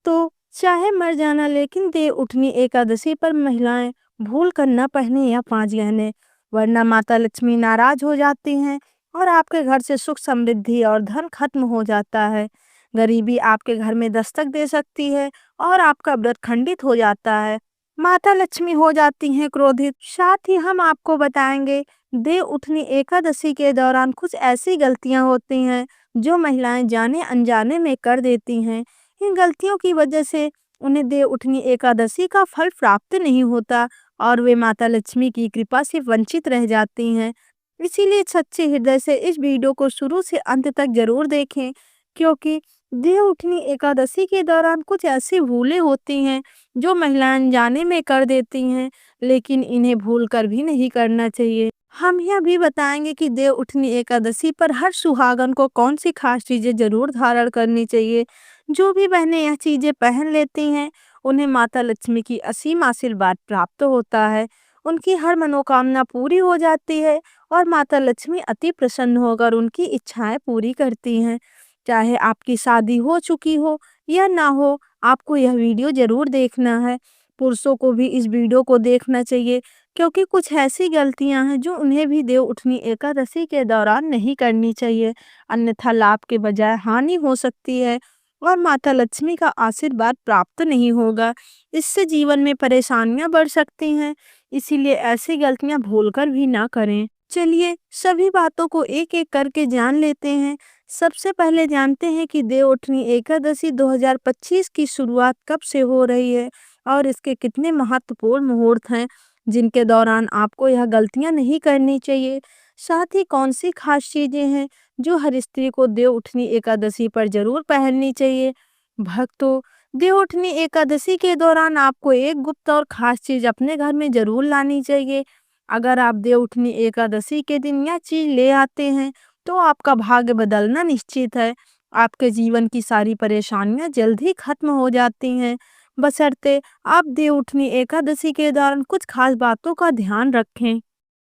भक्तों, चाहे मर जाना लेकिन देव उठनी एकादशी पर महिलाएं भूल कर न पहने या 5 गहने, वरना माता लक्ष्मी नाराज हो जाती हैं और आपके घर से सुख समृद्धि और धन खत्म हो जाता है। गरीबी आपके घर में दस्तक दे सकती है और आपका व्रत खंडित हो जाता है। माता लक्ष्मी हो जाती हैं क्रोधित। साथ ही हम आपको बताएंगे देव उठनी एकादशी के दौरान कुछ ऐसी गलतियां होती हैं जो महिलाएं जाने अनजाने में कर देती हैं। इन गलतियों की वजह से उन्हें देव उठनी एकादशी का फल प्राप्त नहीं होता और वे माता लक्ष्मी की कृपा से वंचित रह जाती हैं। इसीलिए सच्चे हृदय से इस वीडियो को शुरू से अंत तक जरूर देखें, क्योंकि देव उठनी एकादशी के दौरान कुछ ऐसी भूलें होती हैं जो महिलाएं अनजाने में कर देती हैं, लेकिन इन्हें भूल कर भी नहीं करना चाहिए। हम यह भी बताएंगे कि देव उठनी एकादशी पर हर सुहागन को कौन सी खास चीजें जरूर धारण करनी चाहिए। जो भी बहनें यह चीजें पहन लेती हैं उन्हें माता लक्ष्मी की असीम आशीर्वाद प्राप्त होता है। उनकी हर मनोकामना पूरी हो जाती है और माता लक्ष्मी अति प्रसन्न होकर उनकी इच्छाएं पूरी करती हैं। चाहे आपकी शादी हो चुकी हो या ना हो, आपको यह वीडियो जरूर देखना है। पुरुषों को भी इस वीडियो को देखना चाहिए, क्योंकि कुछ ऐसी गलतियां हैं जो उन्हें भी देव उठनी एकादशी के दौरान नहीं करनी चाहिए, अन्यथा लाभ के बजाय हानि हो सकती है और माता लक्ष्मी का आशीर्वाद प्राप्त नहीं होगा। इससे जीवन में परेशानियां बढ़ सकती हैं, इसीलिए ऐसी गलतियां भूलकर भी ना करें। चलिए सभी बातों को एक एक करके जान लेते हैं। सबसे पहले जानते हैं कि देव उठनी एकादशी 2025 की शुरुआत कब से हो रही है और इसके कितने महत्वपूर्ण मुहूर्त हैं जिनके दौरान आपको यह गलतियां नहीं करनी चाहिए। साथ ही कौन सी खास चीजें हैं जो हर स्त्री को देव उठनी एकादशी पर जरूर पहननी चाहिए। भक्तों, देव उठनी एकादशी के दौरान आपको एक गुप्त और खास चीज अपने घर में जरूर लानी चाहिए। अगर आप देव उठनी एकादशी के दिन यह चीज ले आते हैं तो आपका भाग्य बदलना निश्चित है। आपके जीवन की सारी परेशानियां जल्द ही खत्म हो जाती हैं, बशर्ते आप देव उठनी एकादशी के दौरान कुछ खास बातों का ध्यान रखें।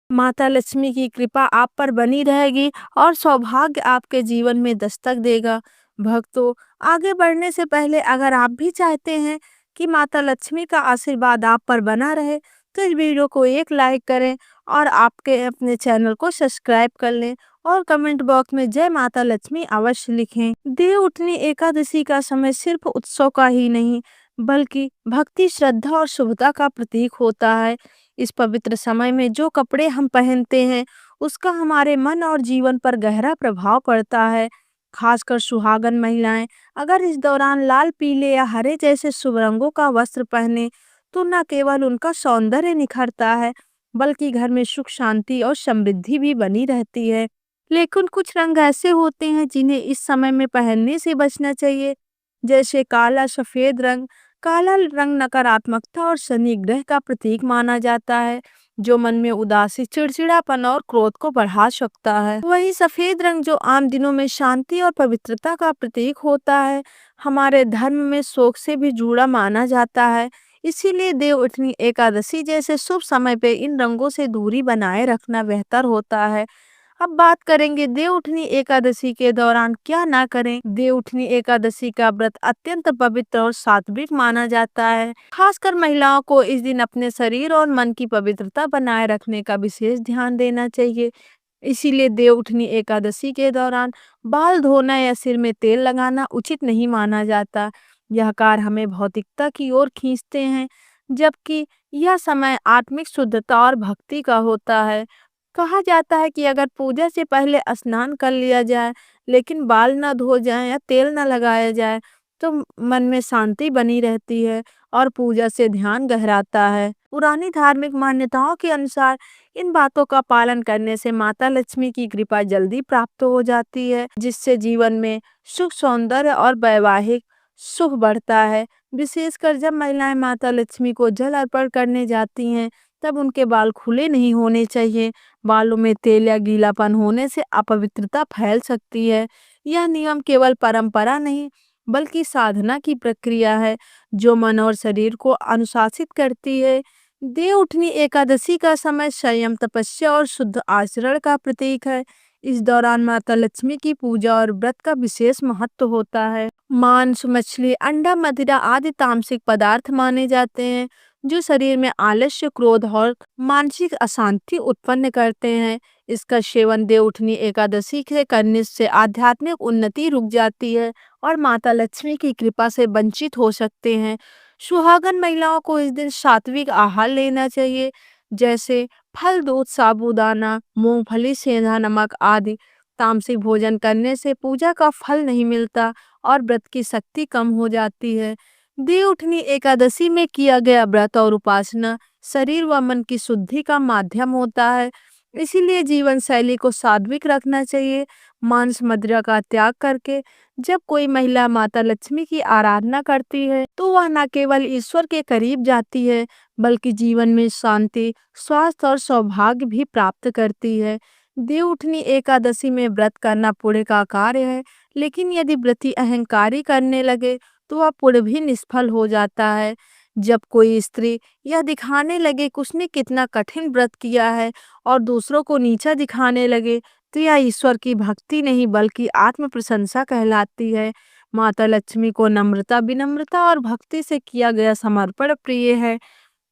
माता लक्ष्मी की कृपा आप पर बनी रहेगी और सौभाग्य आपके जीवन में दस्तक देगा। भक्तों, आगे बढ़ने से पहले अगर आप भी चाहते हैं कि माता लक्ष्मी का आशीर्वाद आप पर बना रहे तो इस वीडियो को एक लाइक करें और आपके अपने चैनल को सब्सक्राइब कर लें और कमेंट बॉक्स में जय माता लक्ष्मी अवश्य लिखें। देव उठनी एकादशी का समय सिर्फ उत्सव का ही नहीं बल्कि भक्ति, श्रद्धा और शुभता का प्रतीक होता है। इस पवित्र समय में जो कपड़े हम पहनते हैं उसका हमारे मन और जीवन पर गहरा प्रभाव पड़ता है। खासकर सुहागन महिलाएं अगर इस दौरान लाल, पीले या हरे जैसे शुभ रंगों का वस्त्र पहने तो न केवल उनका सौंदर्य निखरता है बल्कि घर में सुख, शांति और समृद्धि भी बनी रहती है। लेकिन कुछ रंग ऐसे होते हैं जिन्हें इस समय में पहनने से बचना चाहिए, जैसे काला, सफेद रंग। काला रंग नकारात्मकता और शनि ग्रह का प्रतीक माना जाता है, जो मन में उदासी, चिड़चिड़ापन और क्रोध को बढ़ा सकता है। वही सफेद रंग जो आम दिनों में शांति और पवित्रता का प्रतीक होता है, हमारे धर्म में शोक से भी जुड़ा माना जाता है। इसीलिए देव उठनी एकादशी जैसे शुभ समय पे इन रंगों से दूरी बनाए रखना बेहतर होता है। अब बात करेंगे देव उठनी एकादशी के दौरान क्या ना करें। देव उठनी एकादशी का व्रत अत्यंत पवित्र और सात्विक माना जाता है। खासकर महिलाओं को इस दिन अपने शरीर और मन की पवित्रता बनाए रखने का विशेष ध्यान देना चाहिए। इसीलिए देव उठनी एकादशी के दौरान बाल धोना या सिर में तेल लगाना उचित नहीं माना जाता। यह कार्य हमें भौतिकता की ओर खींचते हैं, जबकि यह समय आत्मिक शुद्धता और भक्ति का होता है। कहा जाता है कि अगर पूजा से पहले स्नान कर लिया जाए लेकिन बाल ना धो जाए या तेल ना लगाया जाए तो मन में शांति बनी रहती है और पूजा से ध्यान गहराता है। पुरानी धार्मिक मान्यताओं के अनुसार इन बातों का पालन करने से माता लक्ष्मी की कृपा जल्दी प्राप्त हो जाती है, जिससे जीवन में सुख, सौंदर्य और वैवाहिक सुख बढ़ता है। विशेषकर जब महिलाएं माता लक्ष्मी को जल अर्पण करने जाती हैं तब उनके बाल खुले नहीं होने चाहिए। बालों में तेल या गीलापन होने से अपवित्रता फैल सकती है। यह नियम केवल परंपरा नहीं बल्कि साधना की प्रक्रिया है जो मन और शरीर को अनुशासित करती है। देव उठनी एकादशी का समय संयम, तपस्या और शुद्ध आचरण का प्रतीक है। इस दौरान माता लक्ष्मी की पूजा और व्रत का विशेष महत्व होता है। मांस, मछली, अंडा, मदिरा आदि तामसिक पदार्थ माने जाते हैं जो शरीर में आलस्य, क्रोध और मानसिक अशांति उत्पन्न करते हैं। इसका सेवन देवउठनी एकादशी से करने से आध्यात्मिक उन्नति रुक जाती है और माता लक्ष्मी की कृपा से वंचित हो सकते हैं। सुहागन महिलाओं को इस दिन सात्विक आहार लेना चाहिए, जैसे फल, दूध, साबूदाना, मूंगफली, सेंधा नमक आदि। तामसिक भोजन करने से पूजा का फल नहीं मिलता और व्रत की शक्ति कम हो जाती है। देवउठनी एकादशी में किया गया व्रत और उपासना शरीर व मन की शुद्धि का माध्यम होता है। इसीलिए जीवन शैली को सात्विक रखना चाहिए। मांस, मदिरा का त्याग करके जब कोई महिला माता लक्ष्मी की आराधना करती है तो वह न केवल ईश्वर के करीब जाती है बल्कि जीवन में शांति, स्वास्थ्य और सौभाग्य भी प्राप्त करती है। देवउठनी एकादशी में व्रत करना पुण्य का कार्य है, लेकिन यदि व्रती अहंकारी करने लगे तो वह पुण्य भी निष्फल हो जाता है। जब कोई स्त्री यह दिखाने लगे कि उसने कितना कठिन व्रत किया है और दूसरों को नीचा दिखाने लगे तो यह ईश्वर की भक्ति नहीं बल्कि आत्म प्रशंसा कहलाती है। माता लक्ष्मी को नम्रता, विनम्रता और भक्ति से किया गया समर्पण प्रिय है।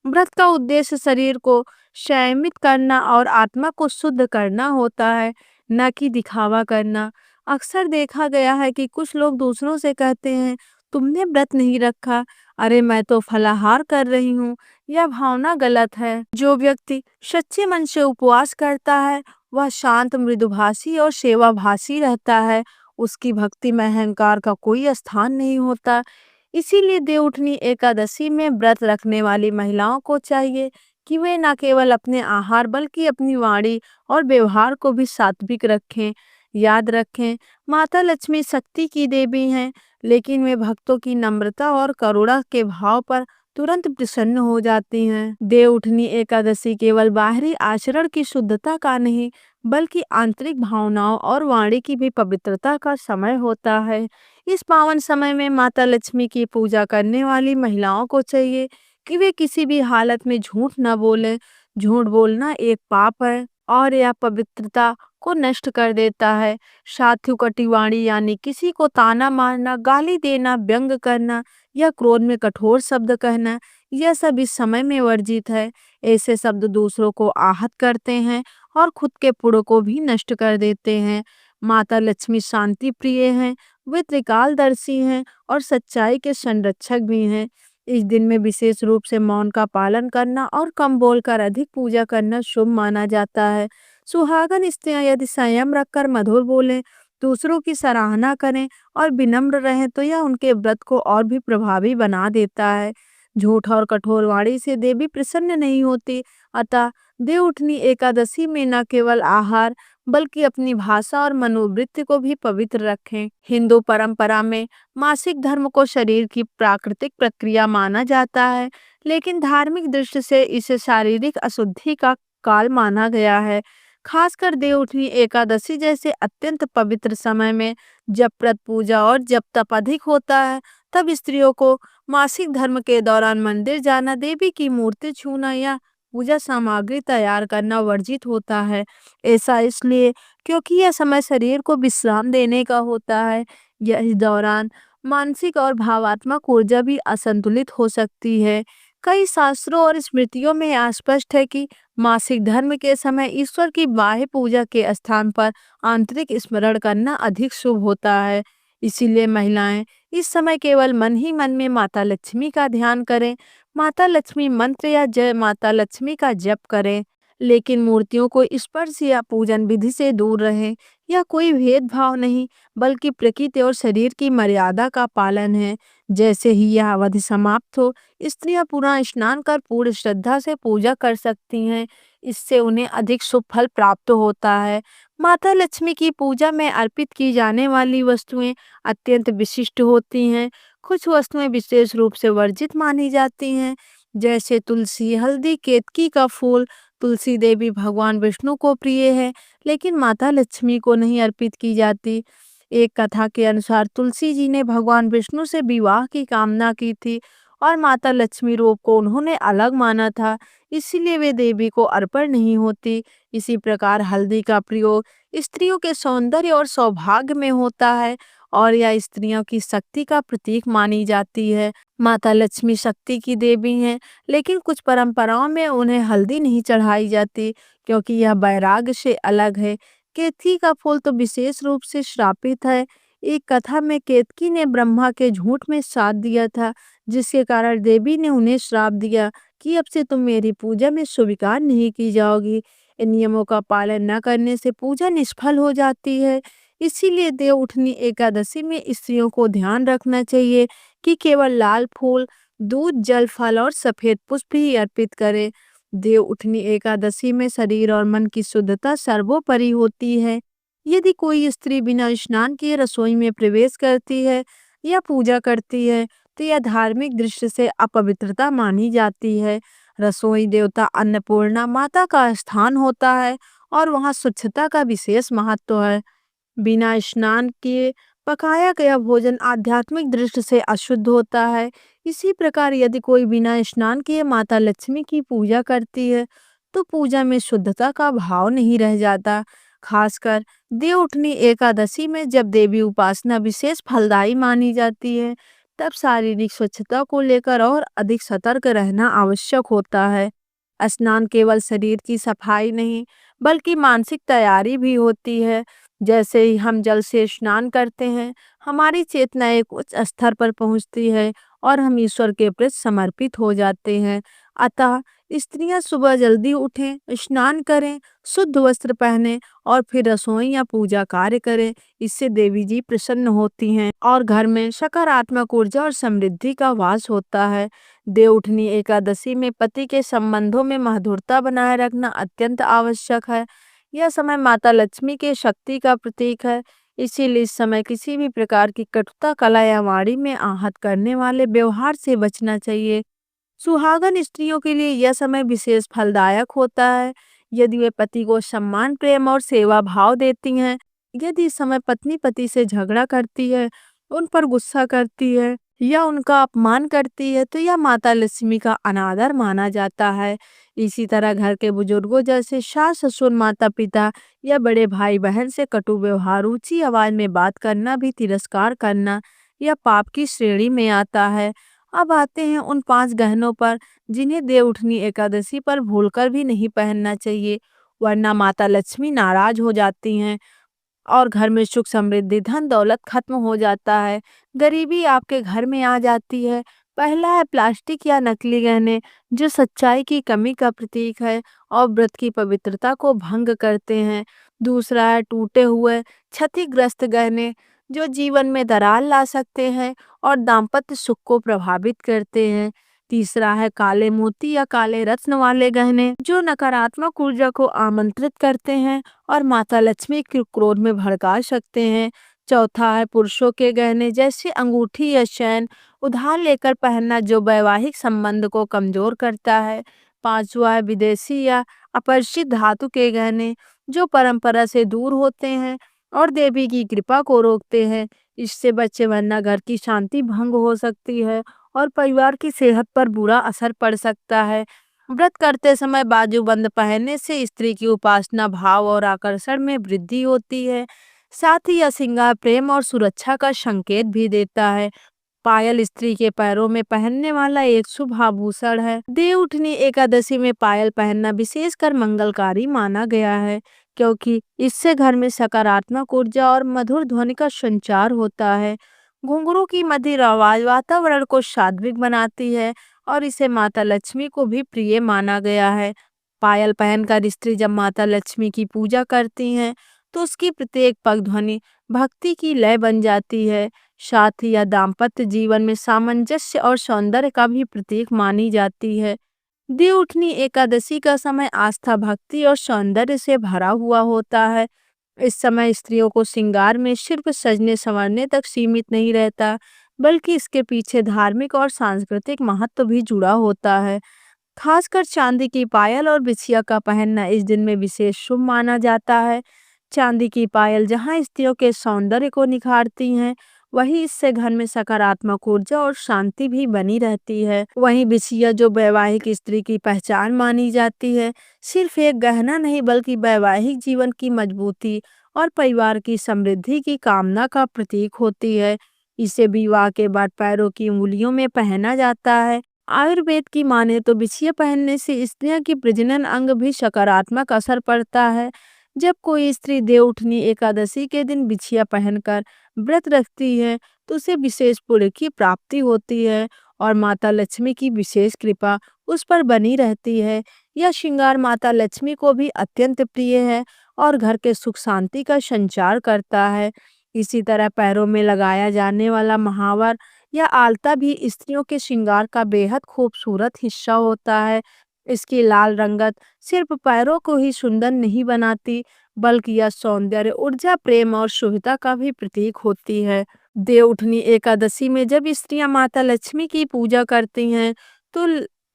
व्रत का उद्देश्य शरीर को संयमित करना और आत्मा को शुद्ध करना होता है, न कि दिखावा करना। अक्सर देखा गया है कि कुछ लोग दूसरों से कहते हैं, तुमने व्रत नहीं रखा, अरे मैं तो फलाहार कर रही हूँ। यह भावना गलत है। जो व्यक्ति सच्चे मन से उपवास करता है वह शांत, मृदुभाषी और सेवाभाषी रहता है। उसकी भक्ति में अहंकार का कोई स्थान नहीं होता। इसीलिए देवउठनी एकादशी में व्रत रखने वाली महिलाओं को चाहिए कि वे न केवल अपने आहार बल्कि अपनी वाणी और व्यवहार को भी सात्विक रखें। याद रखें, माता लक्ष्मी शक्ति की देवी हैं, लेकिन वे भक्तों की नम्रता और करुणा के भाव पर तुरंत प्रसन्न हो जाती हैं। देवउठनी एकादशी केवल बाहरी आचरण की शुद्धता का नहीं बल्कि आंतरिक भावनाओं और वाणी की भी पवित्रता का समय होता है। इस पावन समय में माता लक्ष्मी की पूजा करने वाली महिलाओं को चाहिए कि वे किसी भी हालत में झूठ न बोलें। झूठ बोलना एक पाप है और यह पवित्रता को नष्ट कर देता है। साधु कटिवाणी यानी किसी को ताना मारना, गाली देना, व्यंग करना या क्रोध में कठोर शब्द कहना, यह सब इस समय में वर्जित है। ऐसे शब्द दूसरों को आहत करते हैं और खुद के पुण्य को भी नष्ट कर देते हैं। माता लक्ष्मी शांति प्रिय हैं, वे त्रिकालदर्शी हैं और सच्चाई के संरक्षक भी हैं। इस दिन में विशेष रूप से मौन का पालन करना और कम बोलकर अधिक पूजा करना शुभ माना जाता है। सुहागन स्त्रियां यदि संयम रखकर मधुर बोलें, दूसरों की सराहना करें और विनम्र रहें तो यह उनके व्रत को और भी प्रभावी बना देता है। झूठ और कठोर वाणी से देवी प्रसन्न नहीं होती। अतः देवउठनी एकादशी में न केवल आहार बल्कि अपनी भाषा और मनोवृत्ति को भी पवित्र रखें। हिंदू परंपरा में मासिक धर्म को शरीर की प्राकृतिक प्रक्रिया माना जाता है, लेकिन धार्मिक दृष्टि से इसे शारीरिक अशुद्धि का काल माना गया है। खासकर देवउठनी एकादशी जैसे अत्यंत पवित्र समय में जब व्रत, पूजा और जप तप अधिक होता है, तब स्त्रियों को मासिक धर्म के दौरान मंदिर जाना, देवी की मूर्ति छूना या पूजा सामग्री तैयार करना वर्जित होता है। ऐसा इसलिए क्योंकि यह समय शरीर को विश्राम देने का होता है। यह इस दौरान मानसिक और भावात्मक ऊर्जा भी असंतुलित हो सकती है। कई शास्त्रों और स्मृतियों में स्पष्ट है कि मासिक धर्म के समय ईश्वर की बाह्य पूजा के स्थान पर आंतरिक स्मरण करना अधिक शुभ होता है। इसीलिए महिलाएं इस समय केवल मन ही मन में माता लक्ष्मी का ध्यान करें। माता लक्ष्मी मंत्र या जय माता लक्ष्मी का जप करें, लेकिन मूर्तियों को स्पर्श या पूजन विधि से दूर रहें। यह कोई भेदभाव नहीं बल्कि प्रकृति और शरीर की मर्यादा का पालन है। जैसे ही यह अवधि समाप्त हो, स्त्रियां पुनः स्नान कर पूर्ण श्रद्धा से पूजा कर सकती हैं। इससे उन्हें अधिक शुभ फल प्राप्त होता है। माता लक्ष्मी की पूजा में अर्पित की जाने वाली वस्तुएं अत्यंत विशिष्ट होती हैं। कुछ वस्तुएं विशेष रूप से वर्जित मानी जाती हैं, जैसे तुलसी, हल्दी, केतकी का फूल। तुलसी देवी भगवान विष्णु को प्रिय है, लेकिन माता लक्ष्मी को नहीं अर्पित की जाती। एक कथा के अनुसार तुलसी जी ने भगवान विष्णु से विवाह की कामना की थी और माता लक्ष्मी रूप को उन्होंने अलग माना था, इसीलिए वे देवी को अर्पण नहीं होती। इसी प्रकार हल्दी का प्रयोग स्त्रियों के सौंदर्य और सौभाग्य में होता है और यह स्त्रियों की शक्ति का प्रतीक मानी जाती है। माता लक्ष्मी शक्ति की देवी हैं, लेकिन कुछ परंपराओं में उन्हें हल्दी नहीं चढ़ाई जाती क्योंकि यह वैराग्य से अलग है। केतकी का फूल तो विशेष रूप से श्रापित है। एक कथा में केतकी ने ब्रह्मा के झूठ में साथ दिया था, जिसके कारण देवी ने उन्हें श्राप दिया कि अब से तुम मेरी पूजा में स्वीकार नहीं की जाओगी। इन नियमों का पालन न करने से पूजा निष्फल हो जाती है। इसीलिए देवउठनी एकादशी में स्त्रियों को ध्यान रखना चाहिए कि केवल लाल फूल, दूध, जल, फल और सफेद पुष्प ही अर्पित करें। देवउठनी एकादशी में शरीर और मन की शुद्धता सर्वोपरि होती है। यदि कोई स्त्री बिना स्नान किए रसोई में प्रवेश करती है या पूजा करती है, तो यह धार्मिक दृष्टि से अपवित्रता मानी जाती है। रसोई देवता अन्नपूर्णा माता का स्थान होता है और वहाँ स्वच्छता का विशेष महत्व है। बिना स्नान किए पकाया गया भोजन आध्यात्मिक दृष्टि से अशुद्ध होता है। इसी प्रकार यदि कोई बिना स्नान किए माता लक्ष्मी की पूजा करती है, तो पूजा में शुद्धता का भाव नहीं रह जाता। खासकर देवउठनी एकादशी में जब देवी उपासना विशेष फलदायी मानी जाती है, तब शारीरिक स्वच्छता को लेकर और अधिक सतर्क रहना आवश्यक होता है। स्नान केवल शरीर की सफाई नहीं, बल्कि मानसिक तैयारी भी होती है। जैसे ही हम जल से स्नान करते हैं, हमारी चेतना एक उच्च स्तर पर पहुंचती है और हम ईश्वर के प्रति समर्पित हो जाते हैं। अतः स्त्रियां सुबह जल्दी उठें, स्नान करें, शुद्ध वस्त्र पहनें और फिर रसोई या पूजा कार्य करें। इससे देवी जी प्रसन्न होती हैं और घर में सकारात्मक ऊर्जा और समृद्धि का वास होता है। देवउठनी एकादशी में पति के संबंधों में मधुरता बनाए रखना अत्यंत आवश्यक है। यह समय माता लक्ष्मी के शक्ति का प्रतीक है। इसीलिए इस समय किसी भी प्रकार की कटुता, कला या वाणी में आहत करने वाले व्यवहार से बचना चाहिए। सुहागन स्त्रियों के लिए यह समय विशेष फलदायक होता है। यदि वे पति को सम्मान, प्रेम और सेवा भाव देती हैं। यदि इस समय पत्नी पति से झगड़ा करती है, उन पर गुस्सा करती है या उनका अपमान करती है, तो यह माता लक्ष्मी का अनादर माना जाता है। इसी तरह घर के बुजुर्गों जैसे सास ससुर, माता पिता या बड़े भाई बहन से कटु व्यवहार, ऊंची आवाज में बात करना भी तिरस्कार करना या पाप की श्रेणी में आता है। अब आते हैं उन 5 गहनों पर जिन्हें देवउठनी एकादशी पर भूलकर भी नहीं पहनना चाहिए, वरना माता लक्ष्मी नाराज हो जाती हैं और घर में सुख समृद्धि, धन दौलत खत्म हो जाता है, गरीबी आपके घर में आ जाती है। पहला है प्लास्टिक या नकली गहने, जो सच्चाई की कमी का प्रतीक है और व्रत की पवित्रता को भंग करते हैं। दूसरा है टूटे हुए, क्षतिग्रस्त गहने, जो जीवन में दरार ला सकते हैं और दाम्पत्य सुख को प्रभावित करते हैं। तीसरा है काले मोती या काले रत्न वाले गहने, जो नकारात्मक ऊर्जा को आमंत्रित करते हैं और माता लक्ष्मी के क्रोध में भड़का सकते हैं। चौथा है पुरुषों के गहने, जैसे अंगूठी या चैन, उधार लेकर पहनना, जो वैवाहिक संबंध को कमजोर करता है। पांचवा है विदेशी या अपरिचित धातु के गहने, जो परंपरा से दूर होते हैं और देवी की कृपा को रोकते हैं। इससे बच्चे, वरना घर की शांति भंग हो सकती है और परिवार की सेहत पर बुरा असर पड़ सकता है। व्रत करते समय बाजूबंद पहनने से स्त्री की उपासना भाव और आकर्षण में वृद्धि होती है। साथ ही यह श्रृंगार प्रेम और सुरक्षा का संकेत भी देता है। पायल स्त्री के पैरों में पहनने वाला एक शुभ आभूषण है। देवउठनी एकादशी में पायल पहनना विशेषकर मंगलकारी माना गया है, क्योंकि इससे घर में सकारात्मक ऊर्जा और मधुर ध्वनि का संचार होता है। घुंघरू की मधुर आवाज वातावरण को सात्विक बनाती है और इसे माता लक्ष्मी को भी प्रिय माना गया है। पायल पहनकर स्त्री जब माता लक्ष्मी की पूजा करती हैं, तो उसकी प्रत्येक पग ध्वनि भक्ति की लय बन जाती है। साथ ही यह दाम्पत्य जीवन में सामंजस्य और सौंदर्य का भी प्रतीक मानी जाती है। देवउठनी एकादशी का समय आस्था, भक्ति और सौंदर्य से भरा हुआ होता है। इस समय स्त्रियों को श्रृंगार में सिर्फ सजने संवरने तक सीमित नहीं रहता, बल्कि इसके पीछे धार्मिक और सांस्कृतिक महत्व भी जुड़ा होता है। खासकर चांदी की पायल और बिछिया का पहनना इस दिन में विशेष शुभ माना जाता है। चांदी की पायल जहां स्त्रियों के सौंदर्य को निखारती हैं, वहीं इससे घर में सकारात्मक ऊर्जा और शांति भी बनी रहती है। वहीं बिछिया, जो वैवाहिक स्त्री की पहचान मानी जाती है, सिर्फ एक गहना नहीं बल्कि वैवाहिक जीवन की मजबूती और परिवार की समृद्धि की कामना का प्रतीक होती है। इसे विवाह के बाद पैरों की उंगलियों में पहना जाता है। आयुर्वेद की माने तो बिछिया पहनने से स्त्रियों की प्रजनन अंग भी सकारात्मक असर पड़ता है। जब कोई स्त्री देवउठनी एकादशी के दिन बिछिया पहनकर व्रत रखती है तो उसे विशेष पुण्य की प्राप्ति होती है और माता लक्ष्मी की विशेष कृपा उस पर बनी रहती है। यह श्रृंगार माता लक्ष्मी को भी अत्यंत प्रिय है और घर के सुख शांति का संचार करता है। इसी तरह पैरों में लगाया जाने वाला महावर या आलता भी स्त्रियों के श्रृंगार का बेहद खूबसूरत हिस्सा होता है। इसकी लाल रंगत सिर्फ पैरों को ही सुंदर नहीं बनाती, बल्कि यह सौंदर्य, ऊर्जा, प्रेम और शुभता का भी प्रतीक होती है। देवउठनी एकादशी में जब स्त्रियां माता लक्ष्मी की पूजा करती हैं, तो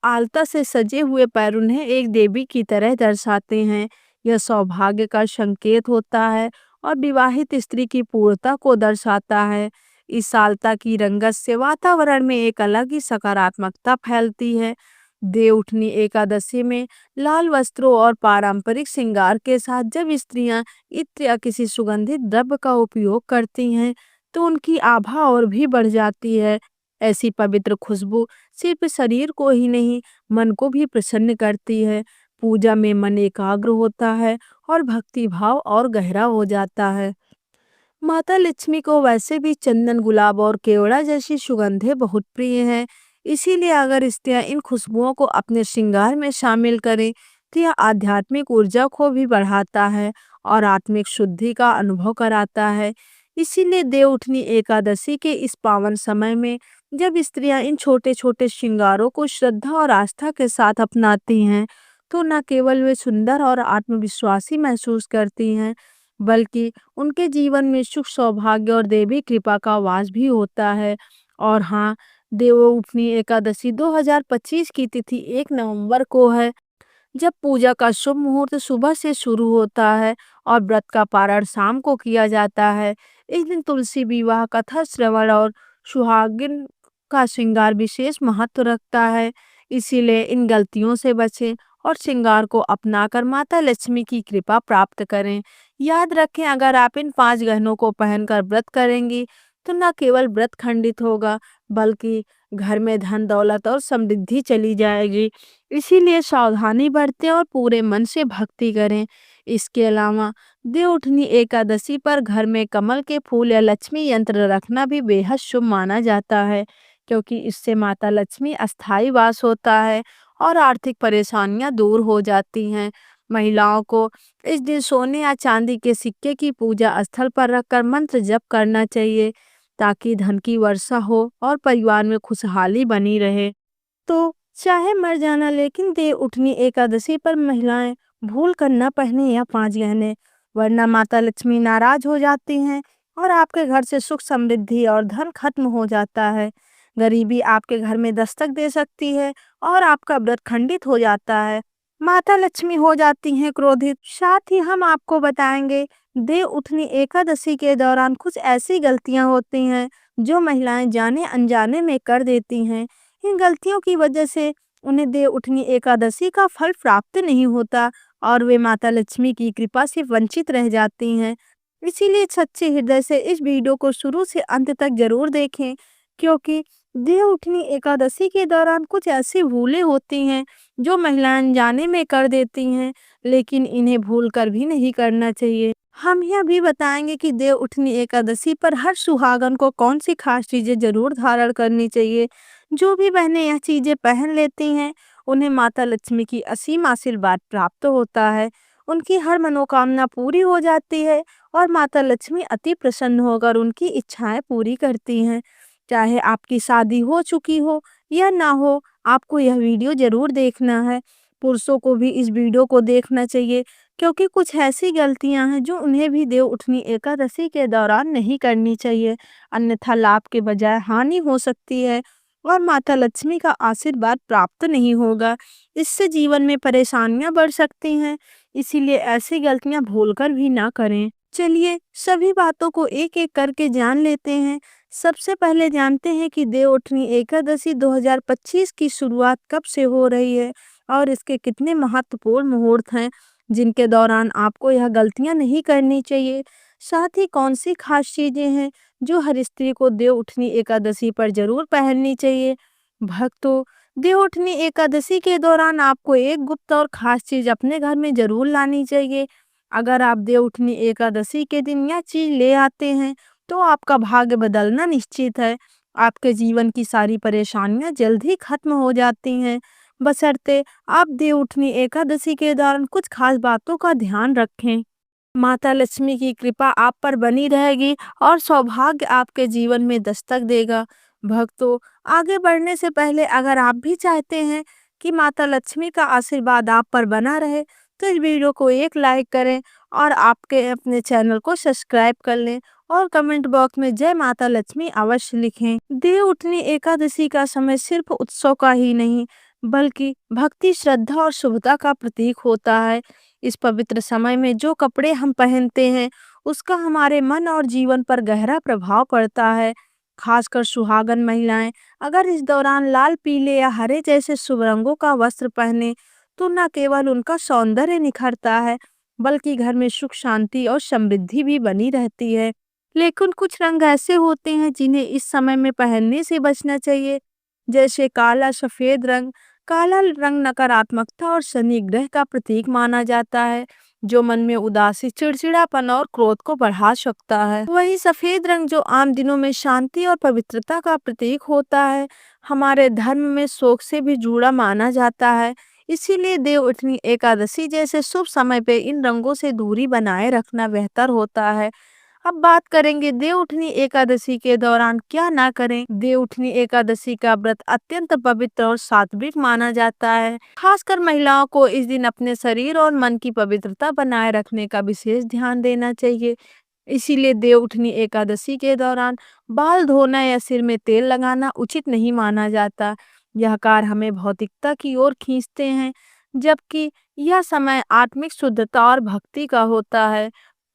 आलता से सजे हुए पैर उन्हें एक देवी की तरह दर्शाते हैं। यह सौभाग्य का संकेत होता है और विवाहित स्त्री की पूर्णता को दर्शाता है। इस आलता की रंगत से वातावरण में एक अलग ही सकारात्मकता फैलती है। देवउठनी एकादशी में लाल वस्त्रों और पारंपरिक श्रृंगार के साथ जब स्त्रियां इत्र या किसी सुगंधित द्रव्य का उपयोग करती हैं, तो उनकी आभा और भी बढ़ जाती है। ऐसी पवित्र खुशबू सिर्फ शरीर को ही नहीं, मन को भी प्रसन्न करती है। पूजा में मन एकाग्र होता है और भक्ति भाव और गहरा हो जाता है। माता लक्ष्मी को वैसे भी चंदन, गुलाब और केवड़ा जैसी सुगंधें बहुत प्रिय हैं। इसीलिए अगर स्त्रियां इन खुशबुओं को अपने श्रृंगार में शामिल करें तो यह आध्यात्मिक ऊर्जा को भी बढ़ाता है और आत्मिक शुद्धि का अनुभव कराता है। इसीलिए देवउठनी एकादशी के इस पावन समय में जब स्त्रियां इन छोटे छोटे श्रृंगारों को श्रद्धा और आस्था के साथ अपनाती हैं, तो न केवल वे सुंदर और आत्मविश्वासी महसूस करती हैं, बल्कि उनके जीवन में सुख, सौभाग्य और देवी कृपा का वास भी होता है। और हाँ, देवउठनी एकादशी 2025 की तिथि 1 नवंबर को है, जब पूजा का शुभ मुहूर्त सुबह से शुरू होता है और व्रत का पारण शाम को किया जाता है। इस दिन तुलसी विवाह, कथा श्रवण और सुहागिन का श्रृंगार विशेष महत्व रखता है। इसीलिए इन गलतियों से बचें और श्रृंगार को अपनाकर माता लक्ष्मी की कृपा प्राप्त करें। याद रखें, अगर आप इन 5 गहनों को पहनकर व्रत करेंगी तो न केवल व्रत खंडित होगा, बल्कि घर में धन, दौलत और समृद्धि चली जाएगी। इसीलिए सावधानी बरतें और पूरे मन से भक्ति करें। इसके अलावा देवउठनी एकादशी पर घर में कमल के फूल या लक्ष्मी यंत्र रखना भी बेहद शुभ माना जाता है, क्योंकि इससे माता लक्ष्मी अस्थायी वास होता है और आर्थिक परेशानियां दूर हो जाती हैं। महिलाओं को इस दिन सोने या चांदी के सिक्के की पूजा स्थल पर रखकर मंत्र जप करना चाहिए, ताकि धन की वर्षा हो और परिवार में खुशहाली बनी रहे। तो चाहे मर जाना, लेकिन देवउठनी एकादशी पर महिलाएं भूल कर न पहने या 5 गहने, वरना माता लक्ष्मी नाराज हो जाती हैं और आपके घर से सुख, समृद्धि और धन खत्म हो जाता है। गरीबी आपके घर में दस्तक दे सकती है और आपका व्रत खंडित हो जाता है। माता लक्ष्मी हो जाती हैं क्रोधित। साथ ही हम आपको बताएंगे, देवउठनी एकादशी के दौरान कुछ ऐसी गलतियां होती हैं जो महिलाएं जाने अनजाने में कर देती हैं। इन गलतियों की वजह से उन्हें देवउठनी एकादशी का फल प्राप्त नहीं होता और वे माता लक्ष्मी की कृपा से वंचित रह जाती हैं। इसीलिए सच्चे हृदय से इस वीडियो को शुरू से अंत तक जरूर देखें, क्योंकि देवउठनी एकादशी के दौरान कुछ ऐसी भूलें होती हैं जो महिलाएं अनजाने में कर देती हैं, लेकिन इन्हें भूल कर भी नहीं करना चाहिए। हम यह भी बताएंगे कि देवउठनी एकादशी पर हर सुहागन को कौन सी खास चीजें जरूर धारण करनी चाहिए। जो भी बहनें यह चीजें पहन लेती हैं, उन्हें माता लक्ष्मी की असीम आशीर्वाद प्राप्त होता है। उनकी हर मनोकामना पूरी हो जाती है और माता लक्ष्मी अति प्रसन्न होकर उनकी इच्छाएं पूरी करती हैं। चाहे आपकी शादी हो चुकी हो या ना हो, आपको यह वीडियो जरूर देखना है। पुरुषों को भी इस वीडियो को देखना चाहिए, क्योंकि कुछ ऐसी गलतियां हैं जो उन्हें भी देवउठनी एकादशी के दौरान नहीं करनी चाहिए, अन्यथा लाभ के बजाय हानि हो सकती है और माता लक्ष्मी का आशीर्वाद प्राप्त नहीं होगा। इससे जीवन में परेशानियां बढ़ सकती हैं, इसीलिए ऐसी गलतियां भूलकर भी ना करें। चलिए सभी बातों को एक एक करके जान लेते हैं। सबसे पहले जानते हैं कि देवउठनी एकादशी 2025 की शुरुआत कब से हो रही है और इसके कितने महत्वपूर्ण मुहूर्त हैं। जिनके दौरान आपको यह गलतियां नहीं करनी चाहिए। साथ ही कौन सी खास चीजें हैं जो हर स्त्री को देवउठनी एकादशी पर जरूर पहननी चाहिए। भक्तों, देवउठनी एकादशी के दौरान आपको एक गुप्त और खास चीज अपने घर में जरूर लानी चाहिए। अगर आप देवउठनी एकादशी के दिन यह चीज ले आते हैं तो आपका भाग्य बदलना निश्चित है। आपके जीवन की सारी परेशानियां जल्द ही खत्म हो जाती हैं। बशर्ते आप देवउठनी एकादशी के दौरान कुछ खास बातों का ध्यान रखें। माता लक्ष्मी की कृपा आप पर बनी रहेगी और सौभाग्य आपके जीवन में दस्तक देगा। भक्तों, आगे बढ़ने से पहले अगर आप भी चाहते हैं कि माता लक्ष्मी का आशीर्वाद आप पर बना रहे तो इस वीडियो को एक लाइक करें और आपके अपने चैनल को सब्सक्राइब कर लें और कमेंट बॉक्स में जय माता लक्ष्मी अवश्य लिखें। देव उठनी एकादशी का समय सिर्फ उत्सव का ही नहीं बल्कि भक्ति, श्रद्धा और शुभता का प्रतीक होता है। इस पवित्र समय में जो कपड़े हम पहनते हैं उसका हमारे मन और जीवन पर गहरा प्रभाव पड़ता है। खासकर सुहागन महिलाएं अगर इस दौरान लाल, पीले या हरे जैसे शुभ रंगों का वस्त्र पहने तो न केवल उनका सौंदर्य निखरता है बल्कि घर में सुख, शांति और समृद्धि भी बनी रहती है। लेकिन कुछ रंग ऐसे होते हैं जिन्हें इस समय में पहनने से बचना चाहिए, जैसे काला, सफेद रंग। काला रंग नकारात्मकता और शनि ग्रह का प्रतीक माना जाता है, जो मन में उदासी, चिड़चिड़ापन और क्रोध को बढ़ा सकता है। वहीं सफेद रंग जो आम दिनों में शांति और पवित्रता का प्रतीक होता है, हमारे धर्म में शोक से भी जुड़ा माना जाता है। इसीलिए देवउठनी एकादशी जैसे शुभ समय पे इन रंगों से दूरी बनाए रखना बेहतर होता है। अब बात करेंगे देवउठनी एकादशी के दौरान क्या ना करें। देवउठनी एकादशी का व्रत अत्यंत पवित्र और सात्विक माना जाता है। खासकर महिलाओं को इस दिन अपने शरीर और मन की पवित्रता बनाए रखने का विशेष ध्यान देना चाहिए। इसीलिए देवउठनी एकादशी के दौरान बाल धोना या सिर में तेल लगाना उचित नहीं माना जाता। यह कार्य हमें भौतिकता की ओर खींचते हैं, जबकि यह समय आत्मिक शुद्धता और भक्ति का होता है।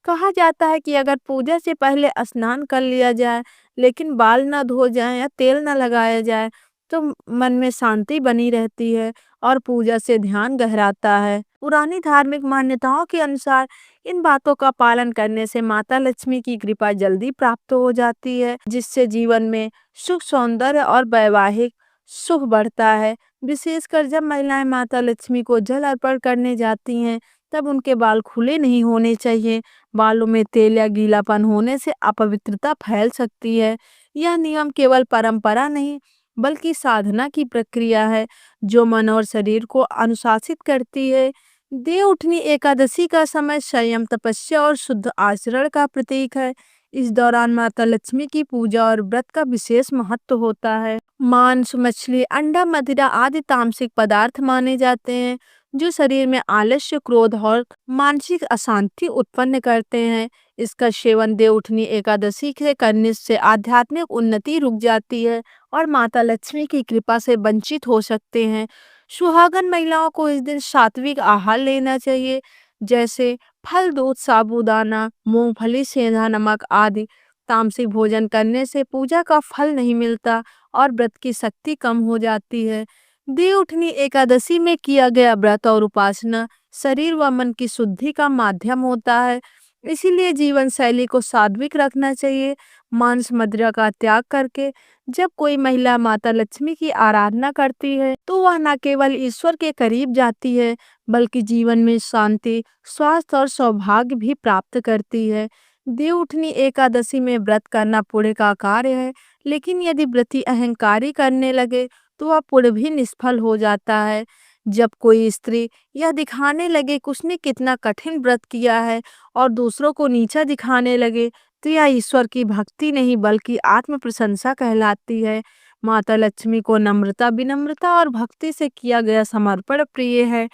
कहा जाता है कि अगर पूजा से पहले स्नान कर लिया जाए लेकिन बाल न धो जाए या तेल न लगाया जाए तो मन में शांति बनी रहती है और पूजा से ध्यान गहराता है। पुरानी धार्मिक मान्यताओं के अनुसार इन बातों का पालन करने से माता लक्ष्मी की कृपा जल्दी प्राप्त हो जाती है, जिससे जीवन में सुख, सौंदर्य और वैवाहिक सुख बढ़ता है। विशेषकर जब महिलाएं माता लक्ष्मी को जल अर्पण करने जाती हैं तब उनके बाल खुले नहीं होने चाहिए। बालों में तेल या गीलापन होने से अपवित्रता फैल सकती है। यह नियम केवल परंपरा नहीं बल्कि साधना की प्रक्रिया है जो मन और शरीर को अनुशासित करती है। देवउठनी एकादशी का समय संयम, तपस्या और शुद्ध आचरण का प्रतीक है। इस दौरान माता लक्ष्मी की पूजा और व्रत का विशेष महत्व होता है। मांस, मछली, अंडा, मदिरा आदि तामसिक पदार्थ माने जाते हैं जो शरीर में आलस्य, क्रोध और मानसिक अशांति उत्पन्न करते हैं। इसका सेवन देवउठनी एकादशी से करने से आध्यात्मिक उन्नति रुक जाती है और माता लक्ष्मी की कृपा से वंचित हो सकते हैं। सुहागन महिलाओं को इस दिन सात्विक आहार लेना चाहिए, जैसे फल, दूध, साबूदाना, मूंगफली, सेंधा नमक आदि। तामसिक भोजन करने से पूजा का फल नहीं मिलता और व्रत की शक्ति कम हो जाती है। देवउठनी एकादशी में किया गया व्रत और उपासना शरीर व मन की शुद्धि का माध्यम होता है। इसीलिए जीवन शैली को सात्विक रखना चाहिए। मांस, मदिरा का त्याग करके जब कोई महिला माता लक्ष्मी की आराधना करती है तो वह न केवल ईश्वर के करीब जाती है बल्कि जीवन में शांति, स्वास्थ्य और सौभाग्य भी प्राप्त करती है। देवउठनी एकादशी में व्रत करना पुण्य का कार्य है, लेकिन यदि व्रती अहंकारी करने लगे तो वह पुण्य भी निष्फल हो जाता है। जब कोई स्त्री यह दिखाने लगे कि उसने कितना कठिन व्रत किया है और दूसरों को नीचा दिखाने लगे तो यह ईश्वर की भक्ति नहीं बल्कि आत्म प्रशंसा कहलाती है। माता लक्ष्मी को नम्रता, विनम्रता और भक्ति से किया गया समर्पण प्रिय है।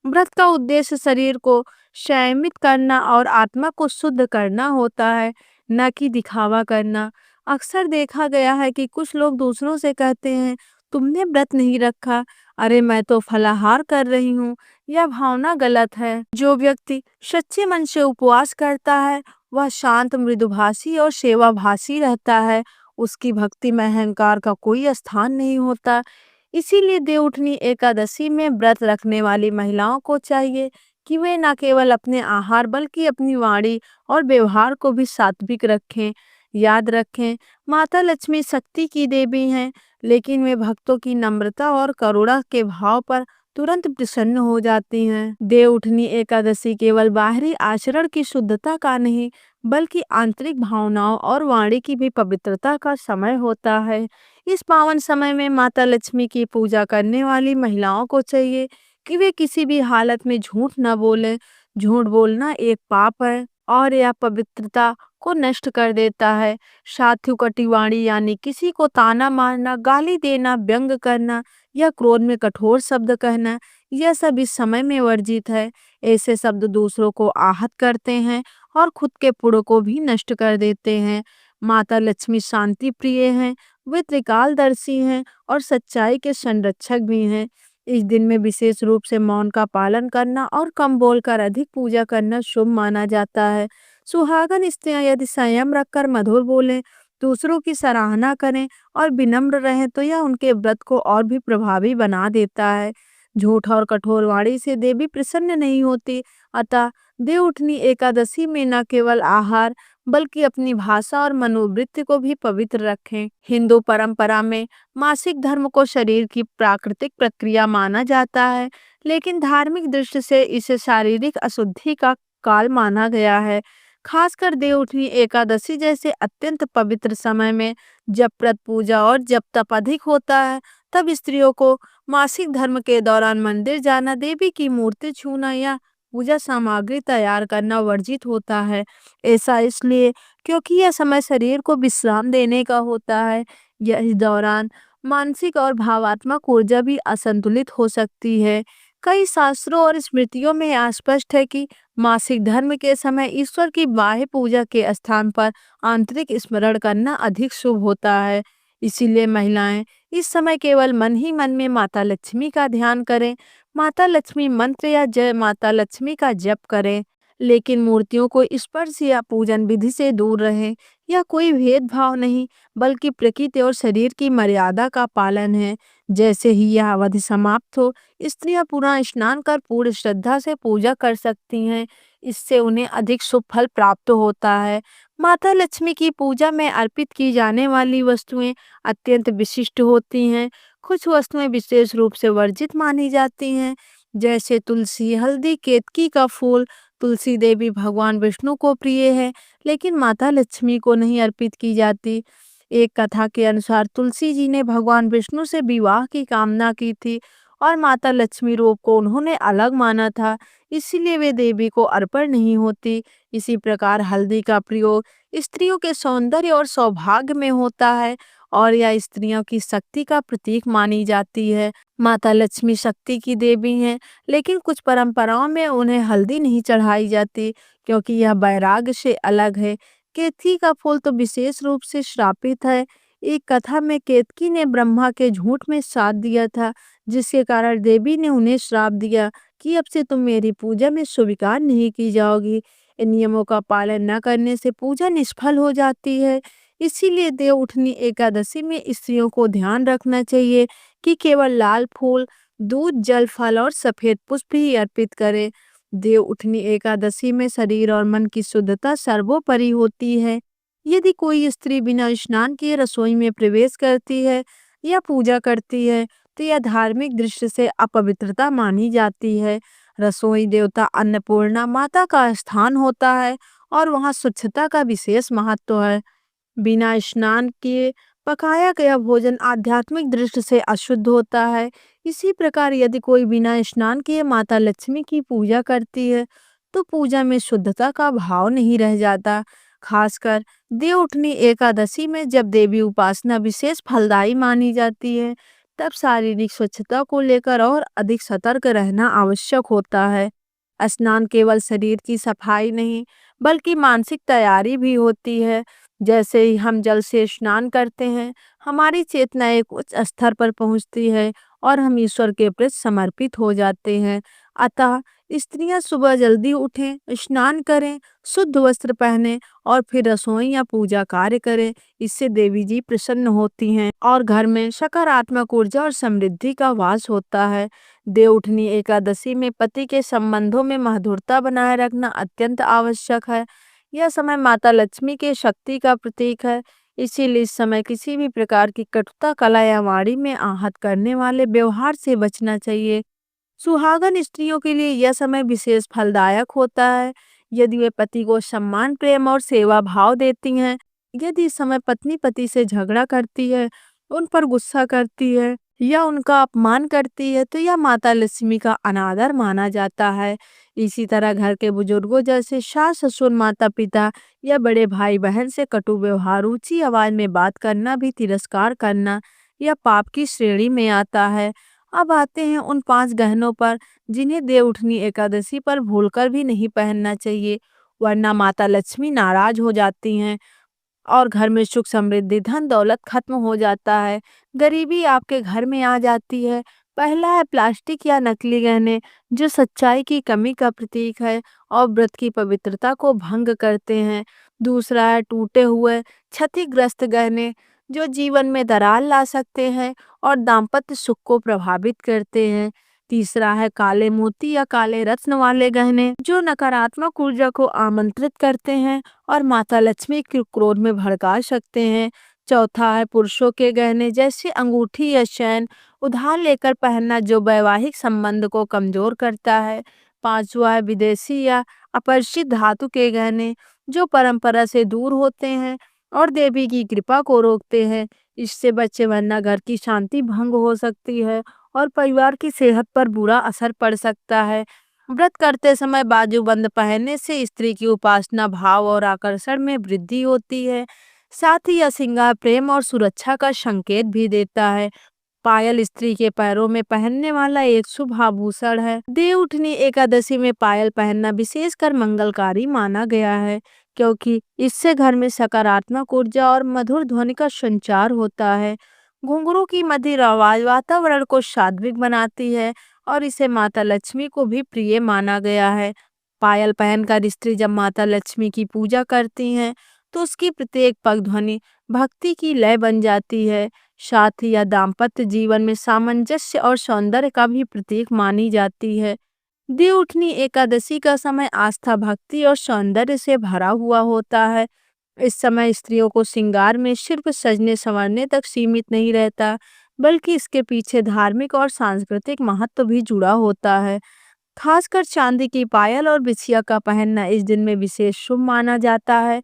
व्रत का उद्देश्य शरीर को संयमित करना और आत्मा को शुद्ध करना होता है, न कि दिखावा करना। अक्सर देखा गया है कि कुछ लोग दूसरों से कहते हैं, तुमने व्रत नहीं रखा, अरे मैं तो फलाहार कर रही हूँ। यह भावना गलत है। जो व्यक्ति सच्चे मन से उपवास करता है वह शांत, मृदुभाषी और सेवाभाषी रहता है। उसकी भक्ति में अहंकार का कोई स्थान नहीं होता। इसीलिए देवउठनी एकादशी में व्रत रखने वाली महिलाओं को चाहिए कि वे न केवल अपने आहार बल्कि अपनी वाणी और व्यवहार को भी सात्विक रखें। याद रखें, माता लक्ष्मी शक्ति की देवी हैं, लेकिन वे भक्तों की नम्रता और करुणा के भाव पर तुरंत प्रसन्न हो जाती हैं। देवउठनी एकादशी केवल बाहरी आचरण की शुद्धता का नहीं, बल्कि आंतरिक भावनाओं और वाणी की भी पवित्रता का समय होता है। इस पावन समय में माता लक्ष्मी की पूजा करने वाली महिलाओं को चाहिए कि वे किसी भी हालत में झूठ न बोलें। झूठ बोलना एक पाप है और यह पवित्रता को नष्ट कर देता है। साधु कटिवाणी यानी किसी को ताना मारना, गाली देना, व्यंग करना या क्रोध में कठोर शब्द कहना, यह सब इस समय में वर्जित है। ऐसे शब्द दूसरों को आहत करते हैं और खुद के पुण्य को भी नष्ट कर देते हैं। माता लक्ष्मी शांति प्रिय हैं, वे त्रिकालदर्शी हैं और सच्चाई के संरक्षक भी हैं। इस दिन में विशेष रूप से मौन का पालन करना और कम बोलकर अधिक पूजा करना शुभ माना जाता है। सुहागन स्त्रियां यदि संयम रखकर मधुर बोलें, दूसरों की सराहना करें और विनम्र रहें तो यह उनके व्रत को और भी प्रभावी बना देता है। झूठ और कठोर वाणी से देवी प्रसन्न नहीं होती। अतः देवउठनी एकादशी में न केवल आहार बल्कि अपनी भाषा और मनोवृत्ति को भी पवित्र रखें। हिंदू परंपरा में मासिक धर्म को शरीर की प्राकृतिक प्रक्रिया माना जाता है, लेकिन धार्मिक दृष्टि से इसे शारीरिक अशुद्धि का काल माना गया है। खासकर देवउठनी एकादशी जैसे अत्यंत पवित्र समय में जब व्रत पूजा और जब तप अधिक होता है, तब स्त्रियों को मासिक धर्म के दौरान मंदिर जाना, देवी की मूर्ति छूना या पूजा सामग्री तैयार करना वर्जित होता है। ऐसा इसलिए क्योंकि यह समय शरीर को विश्राम देने का होता है। यह इस दौरान मानसिक और भावात्मक ऊर्जा भी असंतुलित हो सकती है। कई शास्त्रों और स्मृतियों में यह स्पष्ट है कि मासिक धर्म के समय ईश्वर की बाह्य पूजा के स्थान पर आंतरिक स्मरण करना अधिक शुभ होता है। इसीलिए महिलाएं इस समय केवल मन ही मन में माता लक्ष्मी का ध्यान करें, माता लक्ष्मी मंत्र या जय माता लक्ष्मी का जप करें, लेकिन मूर्तियों को स्पर्श या पूजन विधि से दूर रहें। यह कोई भेदभाव नहीं, बल्कि प्रकृति और शरीर की मर्यादा का पालन है। जैसे ही यह अवधि समाप्त हो, स्त्रियां पुनः स्नान कर पूर्ण श्रद्धा से पूजा कर सकती हैं। इससे उन्हें अधिक शुभ फल प्राप्त होता है। माता लक्ष्मी की पूजा में अर्पित की जाने वाली वस्तुएं अत्यंत विशिष्ट होती हैं। कुछ वस्तुएं विशेष रूप से वर्जित मानी जाती हैं, जैसे तुलसी, हल्दी, केतकी का फूल। तुलसी देवी भगवान विष्णु को प्रिय है, लेकिन माता लक्ष्मी को नहीं अर्पित की जाती। एक कथा के अनुसार तुलसी जी ने भगवान विष्णु से विवाह की कामना की थी और माता लक्ष्मी रूप को उन्होंने अलग माना था, इसीलिए वे देवी को अर्पण नहीं होती। इसी प्रकार हल्दी का प्रयोग स्त्रियों के सौंदर्य और सौभाग्य में होता है और यह स्त्रियों की शक्ति का प्रतीक मानी जाती है। माता लक्ष्मी शक्ति की देवी हैं, लेकिन कुछ परंपराओं में उन्हें हल्दी नहीं चढ़ाई जाती क्योंकि यह वैराग्य से अलग है। केतकी का फूल तो विशेष रूप से श्रापित है। एक कथा में केतकी ने ब्रह्मा के झूठ में साथ दिया था, जिसके कारण देवी ने उन्हें श्राप दिया कि अब से तुम मेरी पूजा में स्वीकार नहीं की जाओगी। इन नियमों का पालन न करने से पूजा निष्फल हो जाती है। इसीलिए देवउठनी एकादशी में स्त्रियों को ध्यान रखना चाहिए कि केवल लाल फूल, दूध, जल, फल और सफेद पुष्प ही अर्पित करें। देवउठनी एकादशी में शरीर और मन की शुद्धता सर्वोपरि होती है। यदि कोई स्त्री बिना स्नान किए रसोई में प्रवेश करती है या पूजा करती है, तो यह धार्मिक दृष्टि से अपवित्रता मानी जाती है। रसोई देवता अन्नपूर्णा माता का स्थान होता है और वहाँ स्वच्छता का विशेष महत्व है। बिना स्नान किए पकाया गया भोजन आध्यात्मिक दृष्टि से अशुद्ध होता है। इसी प्रकार यदि कोई बिना स्नान किए माता लक्ष्मी की पूजा करती है, तो पूजा में शुद्धता का भाव नहीं रह जाता। खासकर देवउठनी एकादशी में जब देवी उपासना विशेष फलदायी मानी जाती है, तब शारीरिक स्वच्छता को लेकर और अधिक सतर्क रहना आवश्यक होता है। स्नान केवल शरीर की सफाई नहीं, बल्कि मानसिक तैयारी भी होती है। जैसे ही हम जल से स्नान करते हैं, हमारी चेतना एक उच्च स्तर पर पहुंचती है और हम ईश्वर के प्रति समर्पित हो जाते हैं। अतः स्त्रियां सुबह जल्दी उठें, स्नान करें, शुद्ध वस्त्र पहनें और फिर रसोई या पूजा कार्य करें। इससे देवी जी प्रसन्न होती हैं और घर में सकारात्मक ऊर्जा और समृद्धि का वास होता है। देवउठनी एकादशी में पति के संबंधों में मधुरता बनाए रखना अत्यंत आवश्यक है। यह समय माता लक्ष्मी के शक्ति का प्रतीक है। इसीलिए इस समय किसी भी प्रकार की कटुता, कला या वाणी में आहत करने वाले व्यवहार से बचना चाहिए। सुहागन स्त्रियों के लिए यह समय विशेष फलदायक होता है यदि वे पति को सम्मान, प्रेम और सेवा भाव देती हैं। यदि इस समय पत्नी पति से झगड़ा करती है, उन पर गुस्सा करती है या उनका अपमान करती है तो यह माता लक्ष्मी का अनादर माना जाता है। इसी तरह घर के बुजुर्गों जैसे सास ससुर, माता पिता या बड़े भाई बहन से कटु व्यवहार, ऊंची आवाज में बात करना भी तिरस्कार करना या पाप की श्रेणी में आता है। अब आते हैं उन 5 गहनों पर जिन्हें देवउठनी एकादशी पर भूलकर भी नहीं पहनना चाहिए, वरना माता लक्ष्मी नाराज हो जाती हैं और घर में सुख समृद्धि, धन दौलत खत्म हो जाता है, गरीबी आपके घर में आ जाती है। पहला है प्लास्टिक या नकली गहने, जो सच्चाई की कमी का प्रतीक है और व्रत की पवित्रता को भंग करते हैं। दूसरा है टूटे हुए, क्षतिग्रस्त गहने, जो जीवन में दरार ला सकते हैं और दाम्पत्य सुख को प्रभावित करते हैं। तीसरा है काले मोती या काले रत्न वाले गहने, जो नकारात्मक ऊर्जा को आमंत्रित करते हैं और माता लक्ष्मी के क्रोध में भड़का सकते हैं। चौथा है पुरुषों के गहने, जैसे अंगूठी या चैन, उधार लेकर पहनना, जो वैवाहिक संबंध को कमजोर करता है। पांचवा है विदेशी या अपरिचित धातु के गहने, जो परंपरा से दूर होते हैं और देवी की कृपा को रोकते हैं। इससे बच्चे, वरना घर की शांति भंग हो सकती है और परिवार की सेहत पर बुरा असर पड़ सकता है। व्रत करते समय बाजूबंद पहनने से स्त्री की उपासना भाव और आकर्षण में वृद्धि होती है। साथ ही यह श्रृंगार प्रेम और सुरक्षा का संकेत भी देता है। पायल स्त्री के पैरों में पहनने वाला एक शुभ आभूषण है। देवउठनी एकादशी में पायल पहनना विशेषकर मंगलकारी माना गया है, क्योंकि इससे घर में सकारात्मक ऊर्जा और मधुर ध्वनि का संचार होता है। घुंघरू की मधुर आवाज वातावरण को सात्विक बनाती है और इसे माता लक्ष्मी को भी प्रिय माना गया है। पायल पहनकर स्त्री जब माता लक्ष्मी की पूजा करती हैं, तो उसकी प्रत्येक पग ध्वनि भक्ति की लय बन जाती है। साथ ही यह दाम्पत्य जीवन में सामंजस्य और सौंदर्य का भी प्रतीक मानी जाती है। देवउठनी एकादशी का समय आस्था, भक्ति और सौंदर्य से भरा हुआ होता है। इस समय स्त्रियों को श्रृंगार में सिर्फ सजने संवरने तक सीमित नहीं रहता, बल्कि इसके पीछे धार्मिक और सांस्कृतिक महत्व भी जुड़ा होता है। खासकर चांदी की पायल और बिछिया का पहनना इस दिन में विशेष शुभ माना जाता है।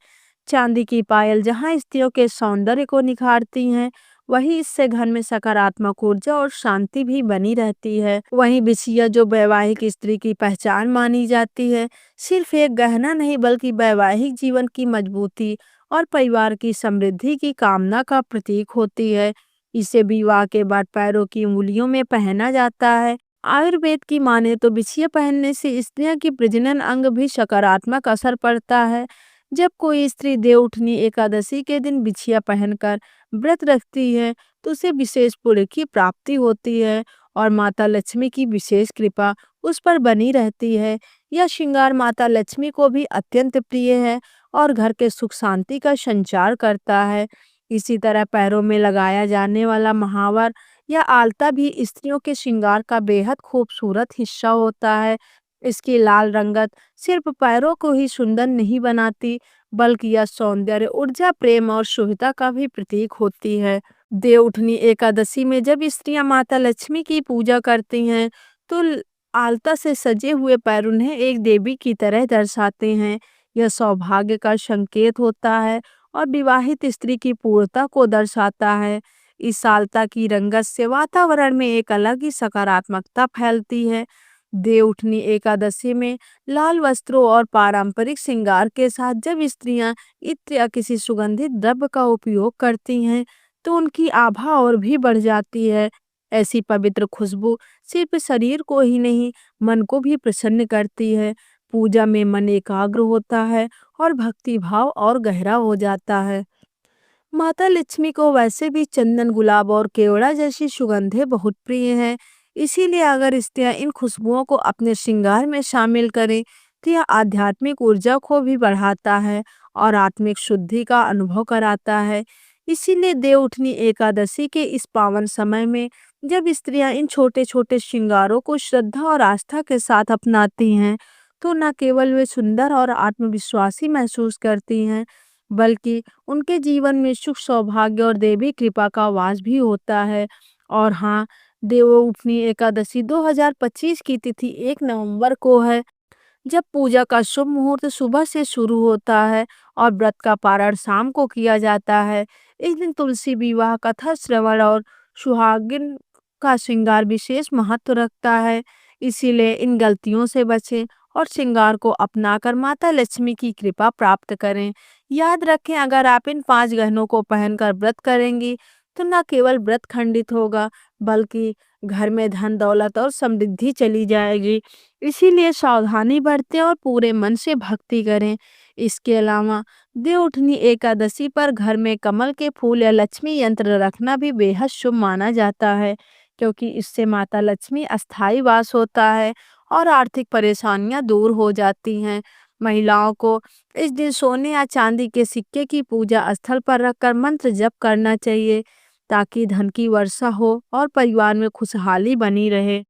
चांदी की पायल जहां स्त्रियों के सौंदर्य को निखारती हैं, वहीं इससे घर में सकारात्मक ऊर्जा और शांति भी बनी रहती है। वहीं बिछिया, जो वैवाहिक स्त्री की पहचान मानी जाती है, सिर्फ एक गहना नहीं बल्कि वैवाहिक जीवन की मजबूती और परिवार की समृद्धि की कामना का प्रतीक होती है। इसे विवाह के बाद पैरों की उंगलियों में पहना जाता है। आयुर्वेद की माने तो बिछिया पहनने से स्त्रियों की प्रजनन अंग भी सकारात्मक असर पड़ता है। जब कोई स्त्री देवउठनी एकादशी के दिन बिछिया पहनकर व्रत रखती है, तो उसे विशेष पुण्य की प्राप्ति होती है और माता लक्ष्मी की विशेष कृपा उस पर बनी रहती है। यह श्रृंगार माता लक्ष्मी को भी अत्यंत प्रिय है और घर के सुख शांति का संचार करता है। इसी तरह पैरों में लगाया जाने वाला महावर या आलता भी स्त्रियों के श्रृंगार का बेहद खूबसूरत हिस्सा होता है। इसकी लाल रंगत सिर्फ पैरों को ही सुंदर नहीं बनाती, बल्कि यह सौंदर्य, ऊर्जा, प्रेम और शुभता का भी प्रतीक होती है। देवउठनी एकादशी में जब स्त्रियां माता लक्ष्मी की पूजा करती हैं, तो आलता से सजे हुए पैर उन्हें एक देवी की तरह दर्शाते हैं। यह सौभाग्य का संकेत होता है और विवाहित स्त्री की पूर्णता को दर्शाता है। इस आलता की रंगत से वातावरण में एक अलग ही सकारात्मकता फैलती है। देवउठनी एकादशी में लाल वस्त्रों और पारंपरिक श्रृंगार के साथ जब स्त्रियां इत्र या किसी सुगंधित द्रव्य का उपयोग करती हैं, तो उनकी आभा और भी बढ़ जाती है। ऐसी पवित्र खुशबू सिर्फ शरीर को ही नहीं, मन को भी प्रसन्न करती है। पूजा में मन एकाग्र होता है और भक्ति भाव और गहरा हो जाता है। माता लक्ष्मी को वैसे भी चंदन, गुलाब और केवड़ा जैसी सुगंधें बहुत प्रिय हैं। इसीलिए अगर स्त्रियां इन खुशबुओं को अपने श्रृंगार में शामिल करें तो यह आध्यात्मिक ऊर्जा को भी बढ़ाता है और आत्मिक शुद्धि का अनुभव कराता है। इसीलिए देवउठनी एकादशी के इस पावन समय में जब स्त्रियां इन छोटे छोटे श्रृंगारों को श्रद्धा और आस्था के साथ अपनाती हैं तो न केवल वे सुंदर और आत्मविश्वासी महसूस करती हैं बल्कि उनके जीवन में सुख सौभाग्य और देवी कृपा का वास भी होता है। और हाँ, देवउठनी एकादशी 2025 की तिथि 1 नवंबर को है, जब पूजा का शुभ मुहूर्त सुबह से शुरू होता है और व्रत का पारण शाम को किया जाता है। इस दिन तुलसी विवाह, कथा श्रवण और सुहागिन का श्रृंगार विशेष महत्व रखता है। इसीलिए इन गलतियों से बचें और श्रृंगार को अपनाकर माता लक्ष्मी की कृपा प्राप्त करें। याद रखें, अगर आप इन 5 गहनों को पहनकर व्रत करेंगी तो न केवल व्रत खंडित होगा बल्कि घर में धन दौलत और समृद्धि चली जाएगी। इसीलिए सावधानी बरतें और पूरे मन से भक्ति करें। इसके अलावा देवउठनी एकादशी पर घर में कमल के फूल या लक्ष्मी यंत्र रखना भी बेहद शुभ माना जाता है, क्योंकि इससे माता लक्ष्मी अस्थायी वास होता है और आर्थिक परेशानियां दूर हो जाती हैं। महिलाओं को इस दिन सोने या चांदी के सिक्के की पूजा स्थल पर रखकर मंत्र जप करना चाहिए ताकि धन की वर्षा हो और परिवार में खुशहाली बनी रहे।